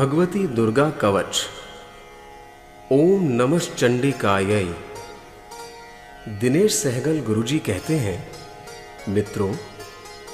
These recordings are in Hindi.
भगवती दुर्गा कवच। ओम नमः चंडिकायै। दिनेश सहगल गुरुजी कहते हैं, मित्रों,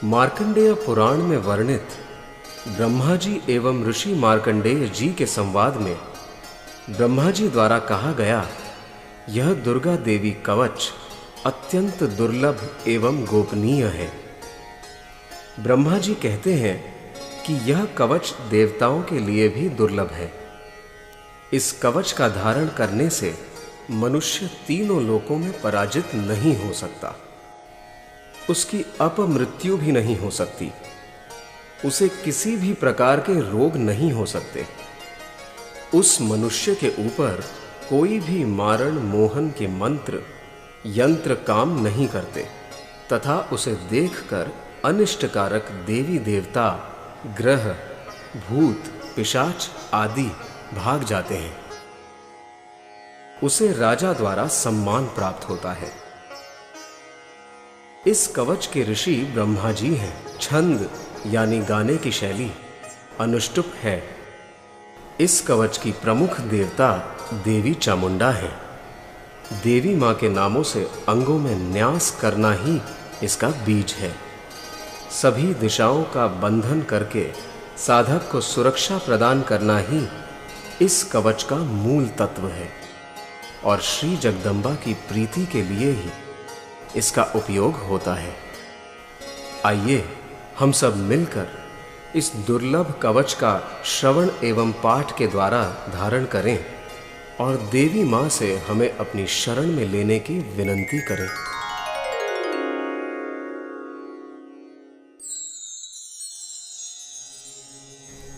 मार्कंडेय पुराण में वर्णित ब्रह्मा जी एवं ऋषि मार्कंडेय जी के संवाद में ब्रह्मा जी द्वारा कहा गया यह दुर्गा देवी कवच अत्यंत दुर्लभ एवं गोपनीय है। ब्रह्मा जी कहते हैं कि यह कवच देवताओं के लिए भी दुर्लभ है। इस कवच का धारण करने से मनुष्य तीनों लोकों में पराजित नहीं हो सकता, उसकी अपमृत्यु भी नहीं हो सकती, उसे किसी भी प्रकार के रोग नहीं हो सकते, उस मनुष्य के ऊपर कोई भी मारण मोहन के मंत्र यंत्र काम नहीं करते तथा उसे देखकर अनिष्टकारक देवी देवता, ग्रह, भूत, पिशाच आदि भाग जाते हैं। उसे राजा द्वारा सम्मान प्राप्त होता है। इस कवच के ऋषि ब्रह्मा जी हैं। छंद यानी गाने की शैली अनुष्टुप है। इस कवच की प्रमुख देवता देवी चामुंडा है। देवी मां के नामों से अंगों में न्यास करना ही इसका बीज है। सभी दिशाओं का बंधन करके साधक को सुरक्षा प्रदान करना ही इस कवच का मूल तत्व है और श्री जगदम्बा की प्रीति के लिए ही इसका उपयोग होता है। आइए हम सब मिलकर इस दुर्लभ कवच का श्रवण एवं पाठ के द्वारा धारण करें और देवी मां से हमें अपनी शरण में लेने की विनंती करें।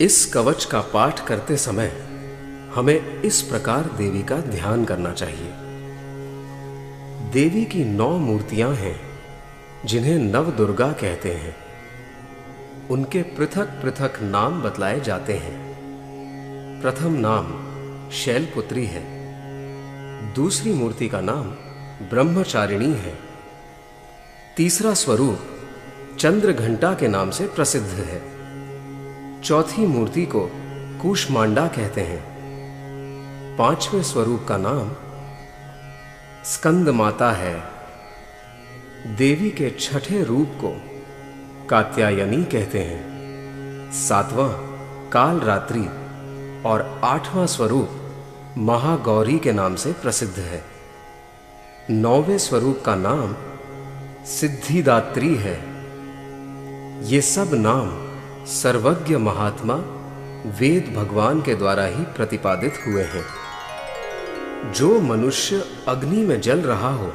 इस कवच का पाठ करते समय हमें इस प्रकार देवी का ध्यान करना चाहिए। देवी की 9 मूर्तियां हैं जिन्हें नव दुर्गा कहते हैं। उनके पृथक पृथक नाम बतलाए जाते हैं। प्रथम नाम शैलपुत्री है। दूसरी मूर्ति का नाम ब्रह्मचारिणी है। तीसरा स्वरूप चंद्रघंटा के नाम से प्रसिद्ध है। चौथी मूर्ति को कूष्मांडा कहते हैं। 5वें स्वरूप का नाम स्कंद माता है। देवी के 6ठे रूप को कात्यायनी कहते हैं। 7वां काल रात्रि और 8वां स्वरूप महागौरी के नाम से प्रसिद्ध है। 9वें स्वरूप का नाम सिद्धिदात्री है। ये सब नाम सर्वज्ञ महात्मा वेद भगवान के द्वारा ही प्रतिपादित हुए हैं। जो मनुष्य अग्नि में जल रहा हो,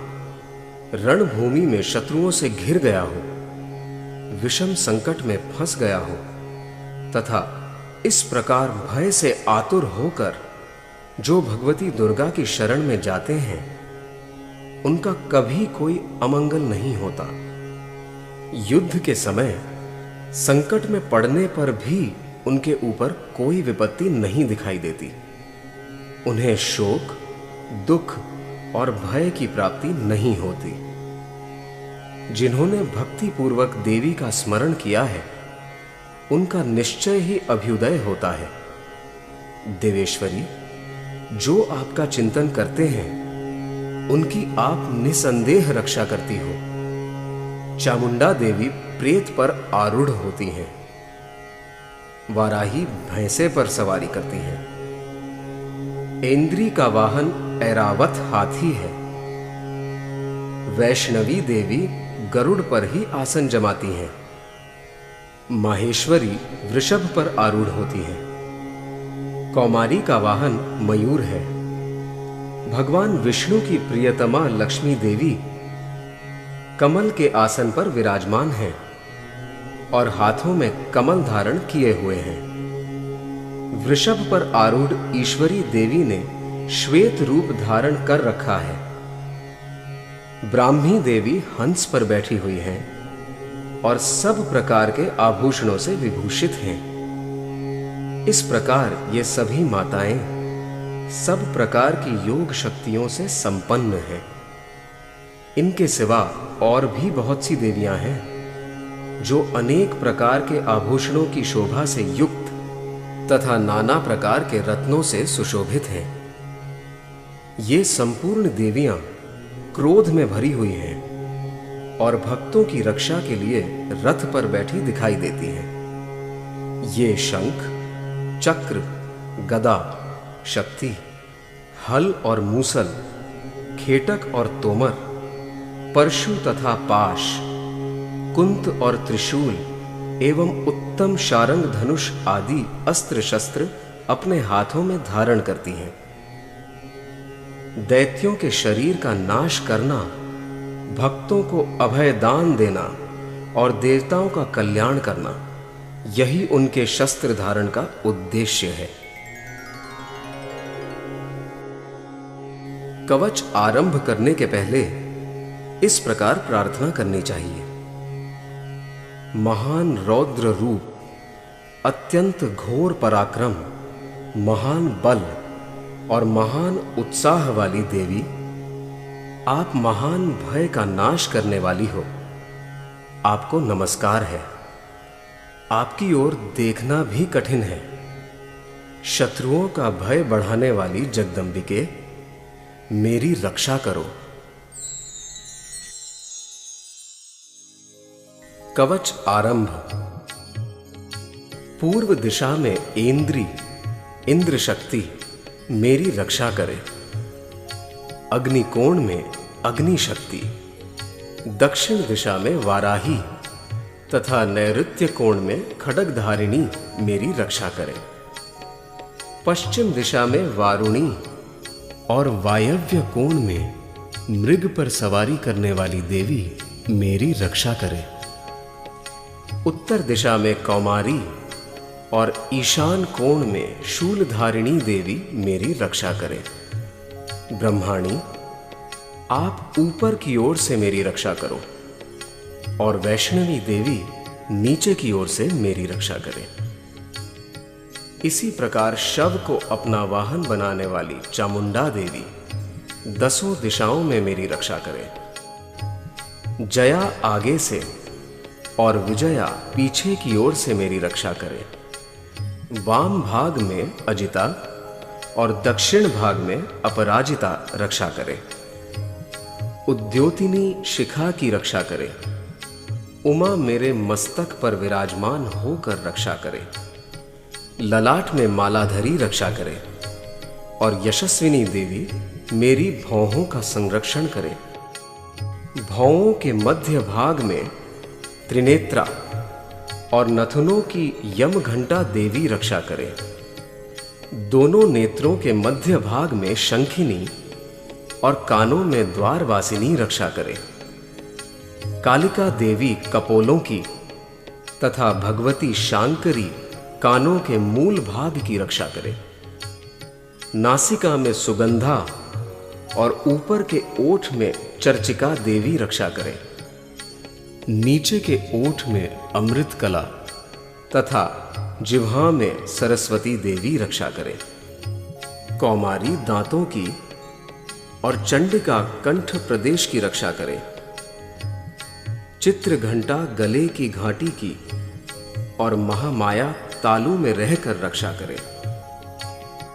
रणभूमि में शत्रुओं से घिर गया हो, विषम संकट में फंस गया हो तथा इस प्रकार भय से आतुर होकर जो भगवती दुर्गा की शरण में जाते हैं, उनका कभी कोई अमंगल नहीं होता। युद्ध के समय संकट में पड़ने पर भी उनके ऊपर कोई विपत्ति नहीं दिखाई देती। उन्हें शोक, दुख और भय की प्राप्ति नहीं होती। जिन्होंने भक्ति पूर्वक देवी का स्मरण किया है, उनका निश्चय ही अभ्युदय होता है। देवेश्वरी, जो आपका चिंतन करते हैं, उनकी आप निसंदेह रक्षा करती हो। चामुंडा देवी प्रेत पर आरूढ़ होती हैं। वाराही भैंसे पर सवारी करती हैं। ऐन्द्री का वाहन ऐरावत हाथी है। वैष्णवी देवी गरुड़ पर ही आसन जमाती हैं। माहेश्वरी वृषभ पर आरूढ़ होती हैं। कौमारी का वाहन मयूर है। भगवान विष्णु की प्रियतमा लक्ष्मी देवी कमल के आसन पर विराजमान हैं और हाथों में कमल धारण किए हुए हैं। वृषभ पर आरूढ़ ईश्वरी देवी ने श्वेत रूप धारण कर रखा है। ब्राह्मी देवी हंस पर बैठी हुई हैं और सब प्रकार के आभूषणों से विभूषित हैं। इस प्रकार ये सभी माताएं सब प्रकार की योग शक्तियों से संपन्न हैं। इनके सिवा और भी बहुत सी देवियां हैं जो अनेक प्रकार के आभूषणों की शोभा से युक्त तथा नाना प्रकार के रत्नों से सुशोभित हैं। ये संपूर्ण देवियां क्रोध में भरी हुई हैं और भक्तों की रक्षा के लिए रथ पर बैठी दिखाई देती हैं। ये शंख, चक्र, गदा, शक्ति, हल और मूसल, खेटक और तोमर, परशु तथा पाश, कुंत और त्रिशूल एवं उत्तम शारंग धनुष आदि अस्त्र शस्त्र अपने हाथों में धारण करती हैं। दैत्यों के शरीर का नाश करना, भक्तों को अभय दान देना और देवताओं का कल्याण करना, यही उनके शस्त्र धारण का उद्देश्य है। कवच आरंभ करने के पहले इस प्रकार प्रार्थना करनी चाहिए। महान रौद्र रूप, अत्यंत घोर पराक्रम, महान बल और महान उत्साह वाली देवी, आप महान भय का नाश करने वाली हो। आपको नमस्कार है। आपकी ओर देखना भी कठिन है। शत्रुओं का भय बढ़ाने वाली जगदंबिके, मेरी रक्षा करो। कवच आरंभ। पूर्व दिशा में इंद्र शक्ति मेरी रक्षा करे। अग्निकोण में अग्नि शक्ति, दक्षिण दिशा में वाराही तथा नैऋत्य कोण में खड्गधारिणी मेरी रक्षा करे। पश्चिम दिशा में वारुणी और वायव्य कोण में मृग पर सवारी करने वाली देवी मेरी रक्षा करे। उत्तर दिशा में कौमारी और ईशान कोण में शूलधारिणी देवी मेरी रक्षा करे। ब्रह्माणी, आप ऊपर की ओर से मेरी रक्षा करो और वैष्णवी देवी नीचे की ओर से मेरी रक्षा करे। इसी प्रकार शव को अपना वाहन बनाने वाली चामुंडा देवी दसों दिशाओं में मेरी रक्षा करे। जया आगे से और विजया पीछे की ओर से मेरी रक्षा करे। वाम भाग में अजिता और दक्षिण भाग में अपराजिता रक्षा करे। उद्योतिनी शिखा की रक्षा करे। उमा मेरे मस्तक पर विराजमान होकर रक्षा करे। ललाट में मालाधरी रक्षा करे और यशस्विनी देवी मेरी भौहों का संरक्षण करे। भौहों के मध्य भाग में त्रिनेत्रा और नथुनों की यम घंटा देवी रक्षा करे। दोनों नेत्रों के मध्य भाग में शंखिनी और कानों में द्वारवासिनी रक्षा करे। कालिका देवी कपोलों की तथा भगवती शांकरी कानों के मूल भाग की रक्षा करे। नासिका में सुगंधा और ऊपर के ओठ में चर्चिका देवी रक्षा करे। नीचे के ओठ में अमृत कला तथा जिह्वा में सरस्वती देवी रक्षा करे। कौमारी दांतों की और चंडिका कंठ प्रदेश की रक्षा करे। चित्र घंटा गले की घाटी की और महामाया तालू में रहकर रक्षा करे।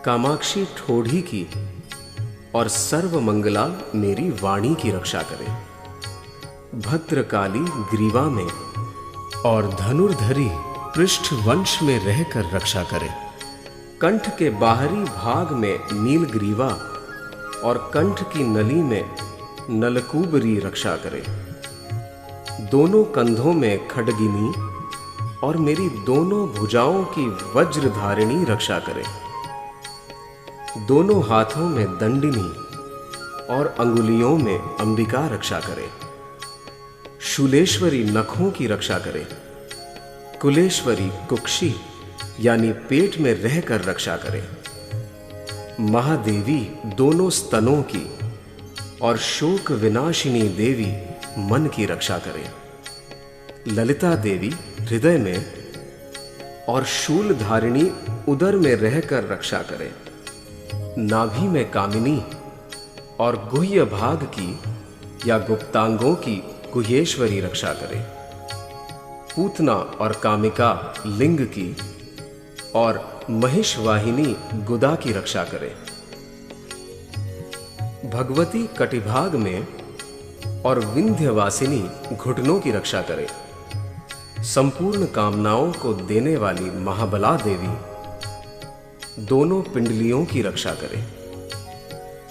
कामाक्षी ठोड़ी की और सर्वमंगला मेरी वाणी की रक्षा करे। भद्रकाली ग्रीवा में और धनुर्धरी पृष्ठ वंश में रहकर रक्षा करे। कंठ के बाहरी भाग में नीलग्रीवा और कंठ की नली में नलकूबरी रक्षा करे। दोनों कंधों में खड्गिनी और मेरी दोनों भुजाओं की वज्रधारिणी रक्षा करे। दोनों हाथों में दंडिनी और अंगुलियों में अंबिका रक्षा करे। शूलेश्वरी नखों की रक्षा करे। कुलेश्वरी कुक्षी यानी पेट में रहकर रक्षा करे। महादेवी दोनों स्तनों की और शोक विनाशिनी देवी मन की रक्षा करे। ललिता देवी हृदय में और शूलधारिणी उदर में रहकर रक्षा करे। नाभि में कामिनी और गुह्य भाग की या गुप्तांगों की गुह्येश्वरी रक्षा करे। पूतना और कामिका लिंग की और महिषवाहिनी गुदा की रक्षा करे। भगवती कटिभाग में और विंध्यवासिनी घुटनों की रक्षा करे। संपूर्ण कामनाओं को देने वाली महाबला देवी दोनों पिंडलियों की रक्षा करे।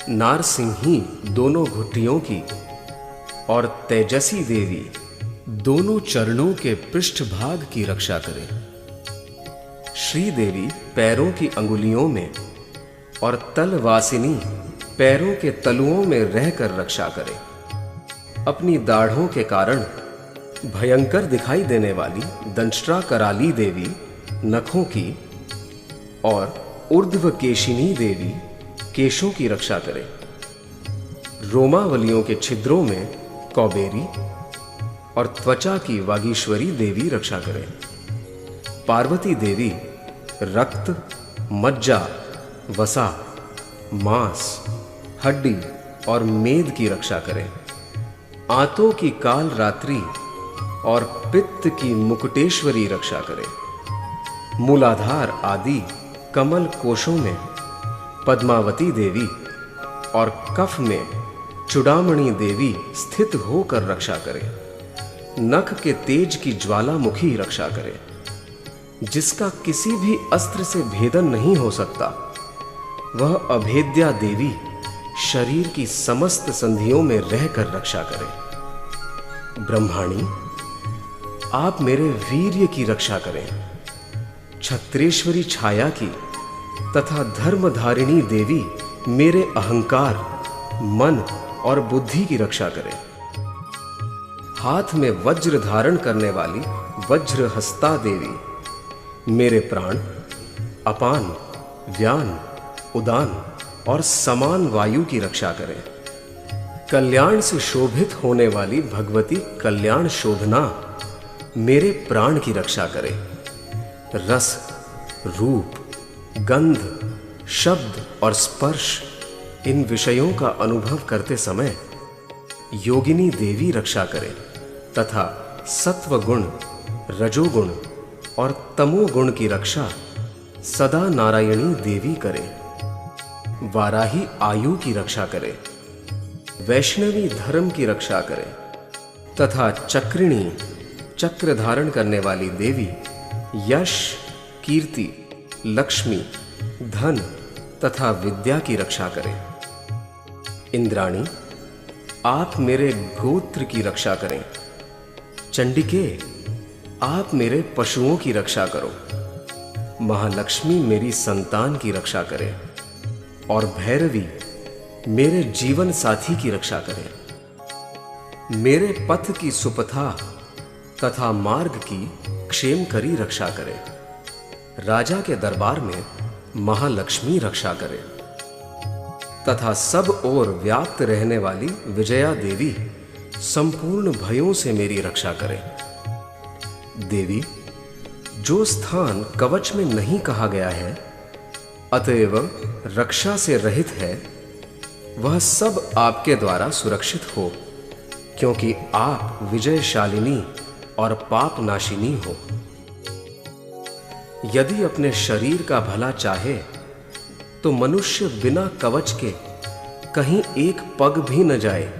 नारसिंही दोनों घुटियों की और तेजसी देवी दोनों चरणों के पृष्ठभाग की रक्षा करे। श्री देवी पैरों की अंगुलियों में और तलवासिनी पैरों के तलुओं में रहकर रक्षा करे। अपनी दाढ़ों के कारण भयंकर दिखाई देने वाली दंष्ट्रा कराली देवी नखों की और ऊर्ध्वकेशिनी देवी केशों की रक्षा करे। रोमावलियों के छिद्रों में कौबेरी और त्वचा की वागीश्वरी देवी रक्षा करे। पार्वती देवी रक्त, मज्जा, वसा, मांस, हड्डी और मेद की रक्षा करे। आंतों की काल रात्रि और पित्त की मुकुटेश्वरी रक्षा करे। मूलाधार आदि कमल कोशों में पद्मावती देवी और कफ में चूड़ामणि देवी स्थित होकर रक्षा करे। नख के तेज की ज्वालामुखी रक्षा करे। जिसका किसी भी अस्त्र से भेदन नहीं हो सकता, वह अभेद्या देवी शरीर की समस्त संधियों में रहकर रक्षा करे। ब्रह्माणी, आप मेरे वीर्य की रक्षा करें। छत्रेश्वरी छाया की तथा धर्मधारिणी देवी मेरे अहंकार, मन और बुद्धि की रक्षा करें। हाथ में वज्र धारण करने वाली वज्रहस्ता देवी मेरे प्राण, अपान, व्यान, उदान और समान वायु की रक्षा करें। कल्याण से शोभित होने वाली भगवती कल्याण शोधना मेरे प्राण की रक्षा करे। रस, रूप, गंध, शब्द और स्पर्श इन विषयों का अनुभव करते समय योगिनी देवी रक्षा करे तथा सत्वगुण, रजोगुण और तमोगुण की रक्षा सदा नारायणी देवी करे। वाराही आयु की रक्षा करे। वैष्णवी धर्म की रक्षा करे तथा चक्रिणी चक्र धारण करने वाली देवी यश, कीर्ति, लक्ष्मी, धन तथा विद्या की रक्षा करे। इंद्राणी, आप मेरे गोत्र की रक्षा करें। चंडिके, आप मेरे पशुओं की रक्षा करो। महालक्ष्मी मेरी संतान की रक्षा करे और भैरवी मेरे जीवन साथी की रक्षा करे। मेरे पथ की सुपथा तथा मार्ग की क्षेमकरी रक्षा करे। राजा के दरबार में महालक्ष्मी रक्षा करे तथा सब ओर व्याप्त रहने वाली विजया देवी संपूर्ण भयों से मेरी रक्षा करे। देवी, जो स्थान कवच में नहीं कहा गया है, अतएव रक्षा से रहित है, वह सब आपके द्वारा सुरक्षित हो, क्योंकि आप विजयशालिनी और पाप नाशिनी हो। यदि अपने शरीर का भला चाहे तो मनुष्य बिना कवच के कहीं एक पग भी न जाए।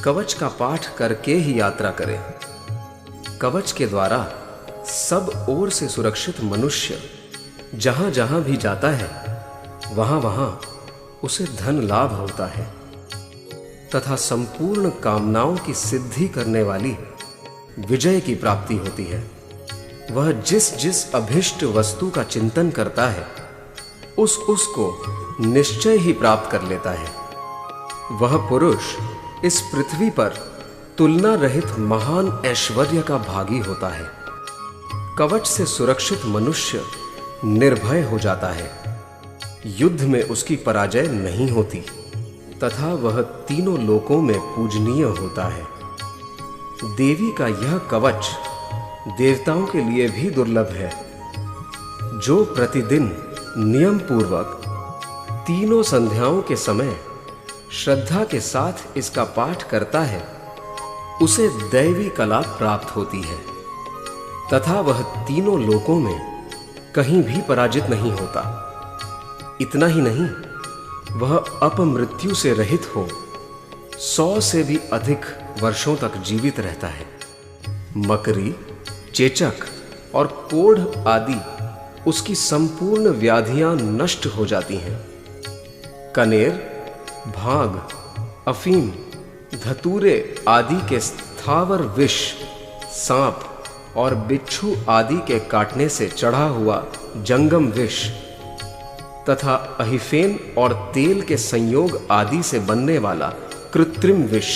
कवच का पाठ करके ही यात्रा करे। कवच के द्वारा सब ओर से सुरक्षित मनुष्य जहां जहां भी जाता है, वहां वहां उसे धन लाभ होता है तथा संपूर्ण कामनाओं की सिद्धि करने वाली विजय की प्राप्ति होती है। वह जिस जिस अभिष्ट वस्तु का चिंतन करता है, उसको निश्चय ही प्राप्त कर लेता है। वह पुरुष इस पृथ्वी पर तुलना रहित महान ऐश्वर्य का भागी होता है। कवच से सुरक्षित मनुष्य निर्भय हो जाता है। युद्ध में उसकी पराजय नहीं होती तथा वह तीनों लोकों में पूजनीय होता है। देवी का यह कवच देवताओं के लिए भी दुर्लभ है। जो प्रतिदिन नियम पूर्वक तीनों संध्याओं के समय श्रद्धा के साथ इसका पाठ करता है, उसे दैवी कला प्राप्त होती है तथा वह तीनों लोकों में कहीं भी पराजित नहीं होता। इतना ही नहीं, वह अपमृत्यु से रहित हो 100 से भी अधिक वर्षों तक जीवित रहता है। मकरी, चेचक और कोढ़ आदि उसकी संपूर्ण व्याधियां नष्ट हो जाती हैं। कनेर, भांग, अफीम, धतूरे आदि के स्थावर विष, सांप और बिच्छू आदि के काटने से चढ़ा हुआ जंगम विष तथा अहिफेन और तेल के संयोग आदि से बनने वाला कृत्रिम विष,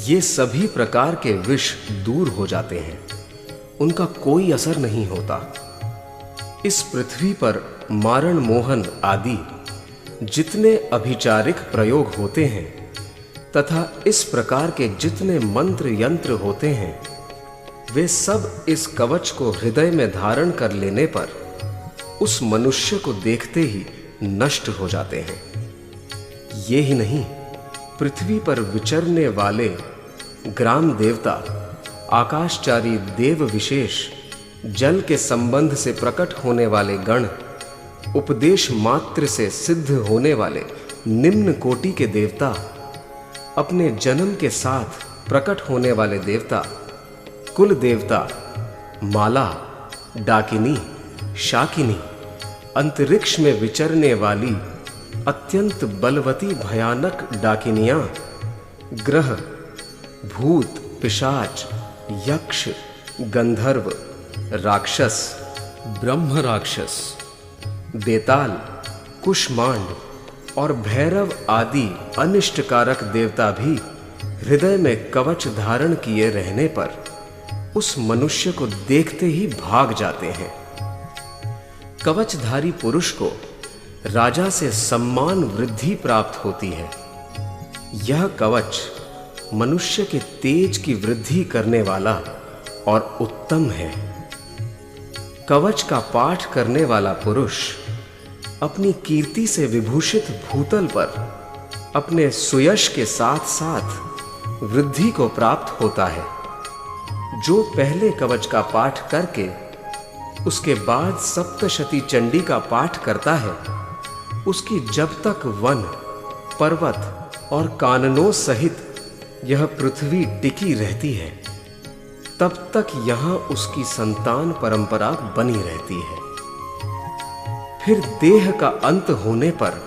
ये सभी प्रकार के विष दूर हो जाते हैं, उनका कोई असर नहीं होता। इस पृथ्वी पर मारण मोहन आदि जितने अभिचारिक प्रयोग होते हैं तथा इस प्रकार के जितने मंत्र यंत्र होते हैं, वे सब इस कवच को हृदय में धारण कर लेने पर उस मनुष्य को देखते ही नष्ट हो जाते हैं। ये ही नहीं, पृथ्वी पर विचरने वाले ग्राम देवता, आकाशचारी देव विशेष, जल के संबंध से प्रकट होने वाले गण, उपदेश मात्र से सिद्ध होने वाले निम्न कोटि के देवता, अपने जन्म के साथ प्रकट होने वाले देवता, कुल देवता, माला, डाकिनी, शाकिनी, अंतरिक्ष में विचरने वाली अत्यंत बलवती भयानक डाकिनियां, ग्रह, भूत, पिशाच, यक्ष, गंधर्व, राक्षस, ब्रह्म राक्षस, बेताल, कुष्मांड और भैरव आदि अनिष्टकारक देवता भी हृदय में कवच धारण किए रहने पर उस मनुष्य को देखते ही भाग जाते हैं। कवचधारी पुरुष को राजा से सम्मान वृद्धि प्राप्त होती है। यह कवच मनुष्य के तेज की वृद्धि करने वाला और उत्तम है। कवच का पाठ करने वाला पुरुष अपनी कीर्ति से विभूषित भूतल पर अपने सुयश के साथ साथ वृद्धि को प्राप्त होता है। जो पहले कवच का पाठ करके उसके बाद सप्तशती चंडी का पाठ करता है, उसकी जब तक वन, पर्वत और काननों सहित यह पृथ्वी टिकी रहती है, तब तक यहां उसकी संतान परंपरा बनी रहती है। फिर देह का अंत होने पर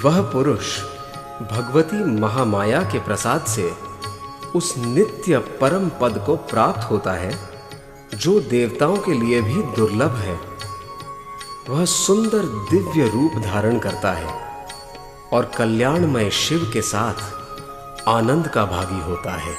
वह पुरुष भगवती महामाया के प्रसाद से उस नित्य परम पद को प्राप्त होता है, जो देवताओं के लिए भी दुर्लभ है। वह सुंदर दिव्य रूप धारण करता है और कल्याणमय शिव के साथ आनंद का भागी होता है।